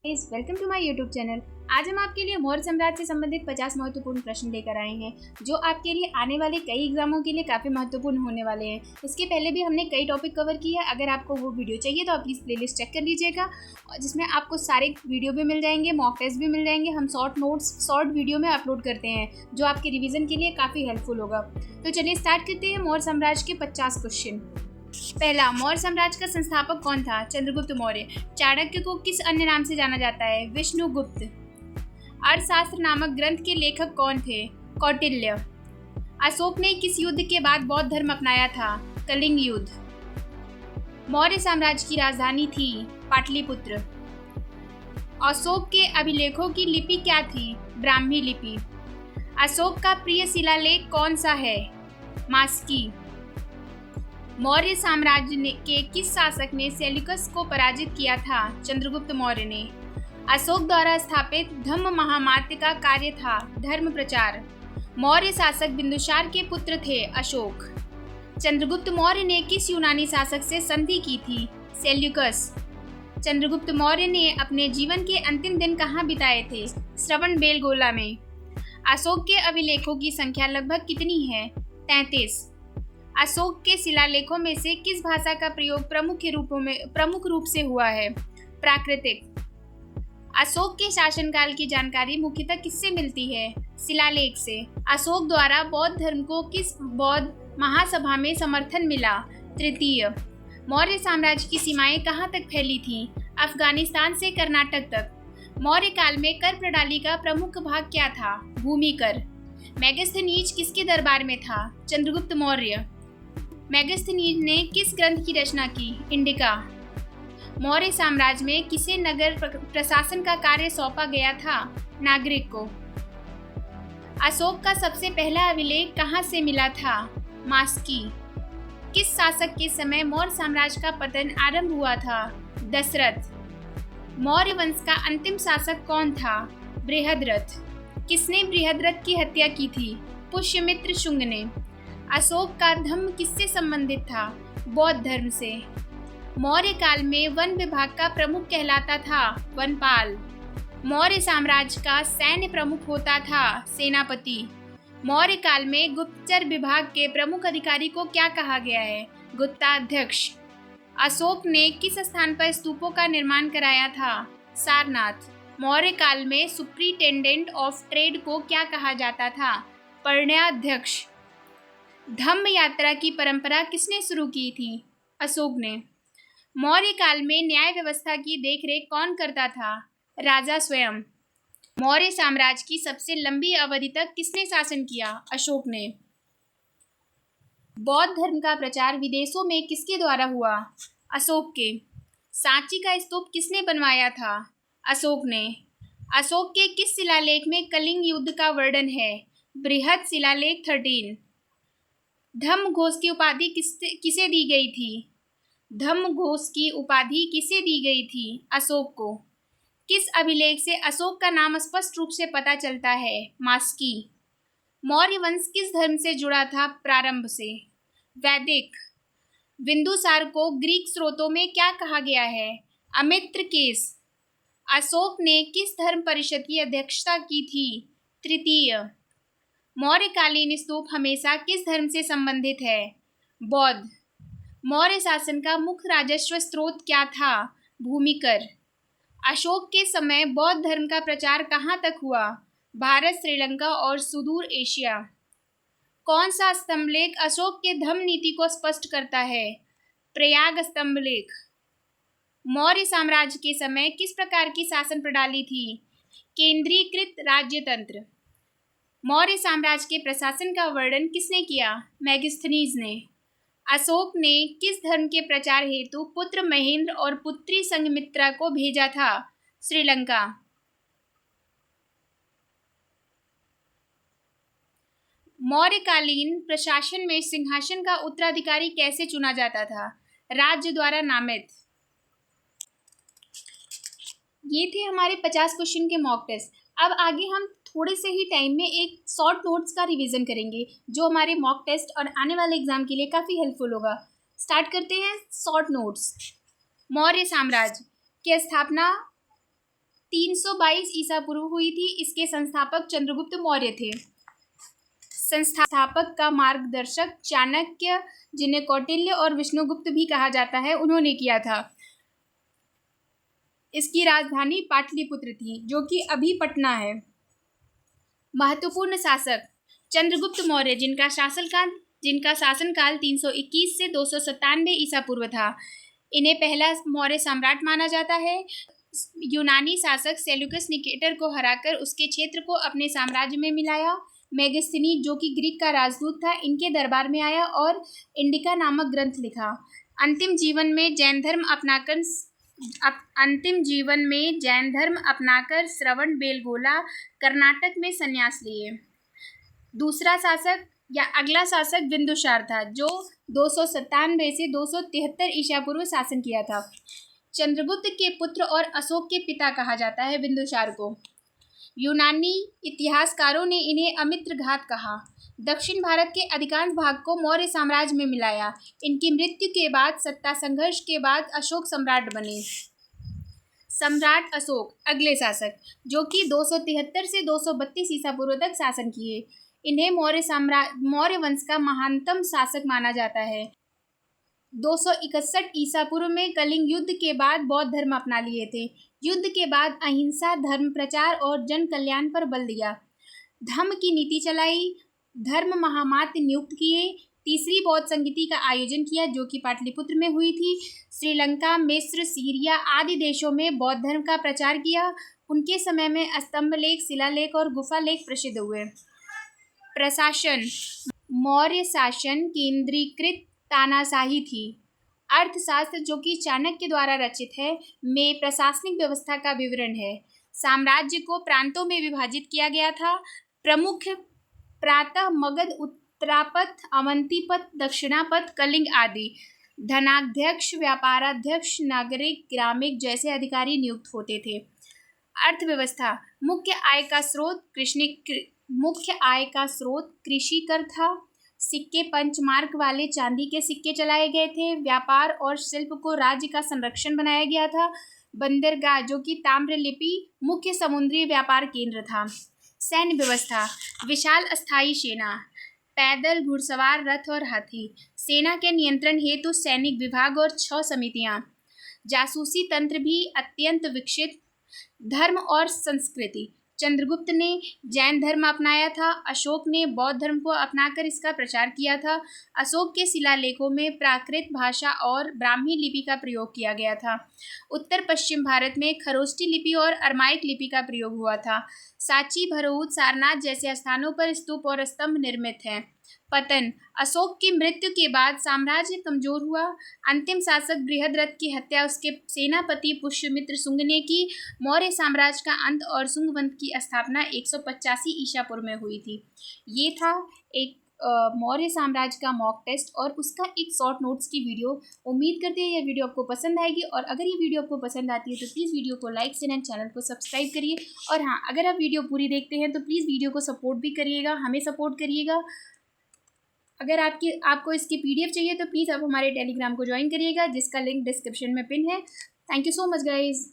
Welcome to my YouTube channel. आज हम आपके लिए मौर्य साम्राज्य से संबंधित 50 महत्वपूर्ण प्रश्न लेकर आए हैं जो आपके लिए आने वाले कई एग्जामों के लिए काफ़ी महत्वपूर्ण होने वाले हैं। इसके पहले भी हमने कई टॉपिक कवर किए हैं। अगर आपको वो वीडियो चाहिए तो आप प्लीज़ प्लेलिस्ट चेक कर लीजिएगा, जिसमें आपको सारे वीडियो भी मिल जाएंगे, मॉक टेस्ट भी मिल जाएंगे। हम शॉर्ट नोट्स शॉर्ट वीडियो में अपलोड करते हैं जो आपके रिविजन के लिए काफ़ी हेल्पफुल होगा। तो चलिए स्टार्ट करते हैं मौर्य साम्राज्य के 50 क्वेश्चन। पहला, मौर्य साम्राज्य का संस्थापक कौन था? चंद्रगुप्त मौर्य। चाणक्य को किस अन्य नाम से जाना जाता है? विष्णुगुप्त। अर्थशास्त्र नामक ग्रंथ के लेखक कौन थे? कौटिल्य। अशोक ने किस युद्ध के बाद बौद्ध धर्म अपनाया था? कलिंग युद्ध। मौर्य साम्राज्य की राजधानी थी पाटलिपुत्र। अशोक के अभिलेखों की लिपि क्या थी? ब्राह्मी लिपि। अशोक का प्रिय शिलालेख कौन सा है? मास्की। मौर्य साम्राज्य के किस शासक ने सेल्यूकस को पराजित किया था? चंद्रगुप्त मौर्य ने। अशोक द्वारा स्थापित धम्म महामात्य का कार्य था धर्म प्रचार। मौर्य शासक बिंदुसार के पुत्र थे अशोक। चंद्रगुप्त मौर्य ने किस यूनानी शासक से संधि की थी? सेल्यूकस। चंद्रगुप्त मौर्य ने अपने जीवन के अंतिम दिन कहाँ बिताए थे? श्रवणबेलगोला में। अशोक के अभिलेखों की संख्या लगभग कितनी है? 33। अशोक के शिलालेखों में से किस भाषा का प्रयोग प्रमुख रूप से हुआ है? प्राकृतिक। अशोक के शासनकाल की जानकारी मुख्यतः किससे मिलती है? शिलालेख से। अशोक द्वारा बौद्ध धर्म को किस बौद्ध महासभा में समर्थन मिला? तृतीय। मौर्य साम्राज्य की सीमाएं कहाँ तक फैली थीं? अफगानिस्तान से कर्नाटक तक। मौर्य काल में कर प्रणाली का प्रमुख भाग क्या था? भूमि कर। मेगास्थनीज किसके दरबार में था? चंद्रगुप्त मौर्य। मेगास्थनीज ने किस ग्रंथ की रचना की? इंडिका। मौर्य साम्राज्य में किसे नगर प्रशासन का कार्य सौंपा गया था? नागरिक को। अशोक का सबसे पहला अभिलेख कहाँ से मिला था? मास्की। किस शासक के समय मौर्य साम्राज्य का पतन आरंभ हुआ था? दशरथ। मौर्य वंश का अंतिम शासक कौन था? बृहद्रथ। किसने बृहद्रथ की हत्या की थी? पुष्यमित्र शुंग ने। अशोक का धम्म किससे संबंधित था? बौद्ध धर्म से। मौर्य काल में वन विभाग का प्रमुख कहलाता था वनपाल। मौर्य साम्राज्य का सैन्य प्रमुख होता था सेनापति। मौर्य काल में गुप्तचर विभाग के प्रमुख अधिकारी को क्या कहा गया है? गुप्ताध्यक्ष। अशोक ने किस स्थान पर स्तूपों का निर्माण कराया था? सारनाथ। मौर्य काल में सुप्रिंटेंडेंट ऑफ ट्रेड को क्या कहा जाता था? पर्यवेक्षक। धम्म यात्रा की परंपरा किसने शुरू की थी? अशोक ने। मौर्य काल में न्याय व्यवस्था की देखरेख कौन करता था? राजा स्वयं। मौर्य साम्राज्य की सबसे लंबी अवधि तक किसने शासन किया? अशोक ने। बौद्ध धर्म का प्रचार विदेशों में किसके द्वारा हुआ? अशोक के। सांची का स्तूप किसने बनवाया था? अशोक ने। अशोक के किस शिलालेख में कलिंग युद्ध का वर्णन है? बृहद शिलालेख 13। धम्म घोष की उपाधि किसे दी गई थी? धम्म घोष की उपाधि किसे दी गई थी? अशोक को। किस अभिलेख से अशोक का नाम स्पष्ट रूप से पता चलता है? मास्की। मौर्य वंश किस धर्म से जुड़ा था प्रारंभ से? वैदिक। बिंदुसार को ग्रीक स्रोतों में क्या कहा गया है? अमित्र केस। अशोक ने किस धर्म परिषद की अध्यक्षता की थी? तृतीय। मौर्यकालीन स्तूप हमेशा किस धर्म से संबंधित है? बौद्ध। मौर्य शासन का मुख्य राजस्व स्रोत क्या था? भूमि कर। अशोक के समय बौद्ध धर्म का प्रचार कहाँ तक हुआ? भारत, श्रीलंका और सुदूर एशिया। कौन सा स्तंभलेख अशोक के धम्म नीति को स्पष्ट करता है? प्रयाग स्तंभलेख। मौर्य साम्राज्य के समय किस प्रकार की शासन प्रणाली थी? केंद्रीकृत राज्यतंत्र। मौर्य साम्राज्य के प्रशासन का वर्णन किसने किया? मेगास्थनीज ने। अशोक ने किस धर्म के प्रचार हेतु पुत्र महेंद्र और पुत्री संघमित्रा को भेजा था? श्रीलंका। मौर्यकालीन प्रशासन में सिंहासन का उत्तराधिकारी कैसे चुना जाता था? राज्य द्वारा नामित। ये थे हमारे 50 क्वेश्चन के मॉक टेस्ट। अब आगे हम थोड़े से ही टाइम में एक शॉर्ट नोट्स का रिवीजन करेंगे जो हमारे मॉक टेस्ट और आने वाले एग्जाम के लिए काफ़ी हेल्पफुल होगा। स्टार्ट करते हैं शॉर्ट नोट्स। मौर्य साम्राज्य की स्थापना 322 ईसा पूर्व हुई थी। इसके संस्थापक चंद्रगुप्त मौर्य थे। संस्थापक का मार्गदर्शक चाणक्य, जिन्हें कौटिल्य और विष्णुगुप्त भी कहा जाता है, उन्होंने किया था। इसकी राजधानी पाटलिपुत्र थी, जो कि अभी पटना है। महत्वपूर्ण शासक चंद्रगुप्त मौर्य, जिनका शासनकाल 321 से 297 ईसा पूर्व था। इन्हें पहला मौर्य सम्राट माना जाता है। यूनानी शासक सेल्यूकस निकेटर को हराकर उसके क्षेत्र को अपने साम्राज्य में मिलाया। मेगस्थनी, जो कि ग्रीक का राजदूत था, इनके दरबार में आया और इंडिका नामक ग्रंथ लिखा। अंतिम जीवन में जैन धर्म अपनाकर श्रवण बेलगोला कर्नाटक में संन्यास लिए। दूसरा शासक या अगला शासक बिंदुसार था, जो 297 से 273 ईसा पूर्व शासन किया था। चंद्रगुप्त के पुत्र और अशोक के पिता कहा जाता है बिंदुसार को। यूनानी इतिहासकारों ने इन्हें अमित्रघात कहा। दक्षिण भारत के अधिकांश भाग को मौर्य साम्राज्य में मिलाया। इनकी मृत्यु के बाद सत्ता संघर्ष के बाद अशोक सम्राट बने। सम्राट अशोक अगले शासक, जो कि 273 से 232 ईसा पूर्व तक शासन किए। इन्हें मौर्य वंश का महानतम शासक माना जाता है। 261 ईसा पूर्व में कलिंग युद्ध के बाद बौद्ध धर्म अपना लिए थे। युद्ध के बाद अहिंसा, धर्म प्रचार और जन कल्याण पर बल दिया। धम्म की नीति चलाई। धर्म महामात्य नियुक्त किए। तीसरी बौद्ध संगीति का आयोजन किया, जो कि पाटलिपुत्र में हुई थी। श्रीलंका, मिस्र, सीरिया आदि देशों में बौद्ध धर्म का प्रचार किया। उनके समय में स्तंभलेख, शिलालेख और गुफालेख प्रसिद्ध हुए। प्रशासन मौर्य शासन केंद्रीकृत तानाशाही थी। अर्थशास्त्र, जो कि चाणक्य द्वारा रचित है, में प्रशासनिक व्यवस्था का विवरण है। साम्राज्य को प्रांतों में विभाजित किया गया था। प्रमुख प्रातः मगध, उत्तरापथ, अवंतीपथ, दक्षिणापथ, कलिंग आदि। धनाध्यक्ष, व्यापाराध्यक्ष, नागरिक, ग्रामिक जैसे अधिकारी नियुक्त होते थे। अर्थव्यवस्था मुख्य आय का स्रोत कृषि कर था। सिक्के पंचमार्क वाले चांदी के सिक्के चलाए गए थे। व्यापार और शिल्प को राज्य का संरक्षण बनाया गया था। बंदरगाह, जो कि ताम्रलिपि, मुख्य समुद्री व्यापार केंद्र था। सैन्य व्यवस्था विशाल अस्थायी सेना, पैदल, घुड़सवार, रथ और हाथी। सेना के नियंत्रण हेतु सैनिक विभाग और 6 समितियां। जासूसी तंत्र भी अत्यंत विकसित। धर्म और संस्कृति चंद्रगुप्त ने जैन धर्म अपनाया था। अशोक ने बौद्ध धर्म को अपनाकर इसका प्रचार किया था। अशोक के शिलालेखों में प्राकृत भाषा और ब्राह्मी लिपि का प्रयोग किया गया था। उत्तर पश्चिम भारत में खरोष्ठी लिपि और अरमाइक लिपि का प्रयोग हुआ था। सांची, भरऊत, सारनाथ जैसे स्थानों पर स्तूप और स्तंभ निर्मित हैं। पतन अशोक की मृत्यु के बाद साम्राज्य कमजोर हुआ। अंतिम शासक बृहद्रथ की हत्या उसके सेनापति पुष्यमित्र शुंग ने की। मौर्य साम्राज्य का अंत और शुंग वंश की स्थापना 185 ईसा पूर्व में हुई थी। ये था एक मौर्य साम्राज्य का मॉक टेस्ट और उसका एक शॉर्ट नोट्स की वीडियो। उम्मीद करते हैं यह वीडियो आपको पसंद आएगी, और अगर ये वीडियो आपको पसंद आती है तो प्लीज़ वीडियो को लाइक शेयर एंड चैनल को सब्सक्राइब करिए। और हाँ, अगर आप वीडियो पूरी देखते हैं तो प्लीज़ वीडियो को सपोर्ट भी करिएगा, हमें सपोर्ट करिएगा। अगर आपको इसकी PDF चाहिए तो प्लीज़ आप हमारे टेलीग्राम को ज्वाइन करिएगा, जिसका लिंक डिस्क्रिप्शन में पिन है। Thank you so much guys.